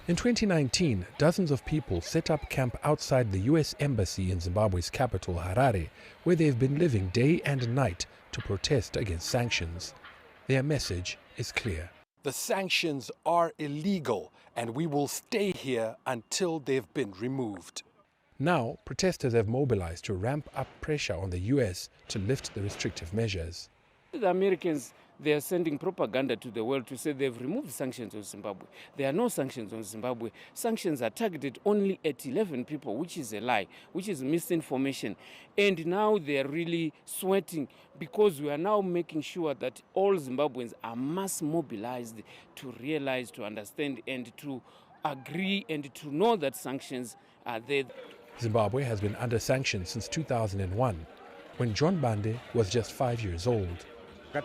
In 2019, dozens of people set up camp outside the US Embassy in Zimbabwe's capital, Harare, where they've been living day and night to protest against sanctions. Their message is clear. The sanctions are illegal, and we will stay here until they've been removed. Now, protesters have mobilized to ramp up pressure on the US to lift the restrictive measures. The Americans, they are sending propaganda to the world to say they've removed sanctions on Zimbabwe. There are no sanctions on Zimbabwe. Sanctions are targeted only at 11 people, which is a lie, which is misinformation. And now they are really sweating because we are now making sure that all Zimbabweans are mass mobilized to realize, to understand, and to agree and to know that sanctions are there. Zimbabwe has been under sanctions since 2001, when John Bande was just 5 years old. I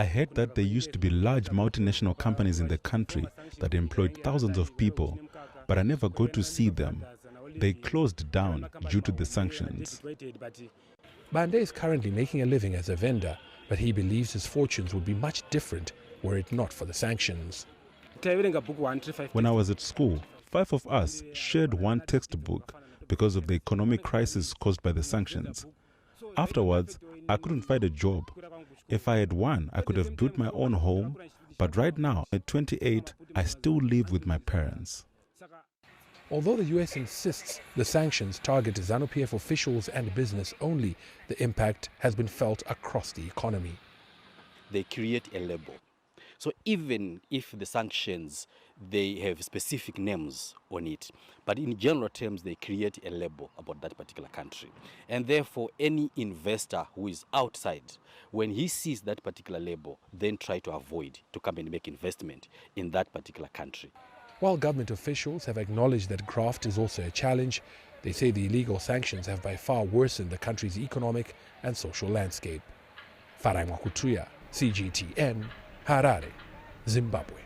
heard that there used to be large multinational companies in the country that employed thousands of people, but I never got to see them. They closed down due to the sanctions. Bande is currently making a living as a vendor, but he believes his fortunes would be much different were it not for the sanctions. When I was at school, 5 of us shared one textbook because of the economic crisis caused by the sanctions. Afterwards, I couldn't find a job. If I had won, I could have built my own home, but right now, at 28, I still live with my parents. Although the US insists the sanctions target ZANU-PF officials and business only, the impact has been felt across the economy. They create a label. So even if the sanctions, they have specific names on it, but in general terms, they create a label about that particular country. And therefore, any investor who is outside, when he sees that particular label, then try to avoid to come and make investment in that particular country. While government officials have acknowledged that graft is also a challenge, they say the illegal sanctions have by far worsened the country's economic and social landscape. Farai Mwakutuya, CGTN, Harare, Zimbabwe.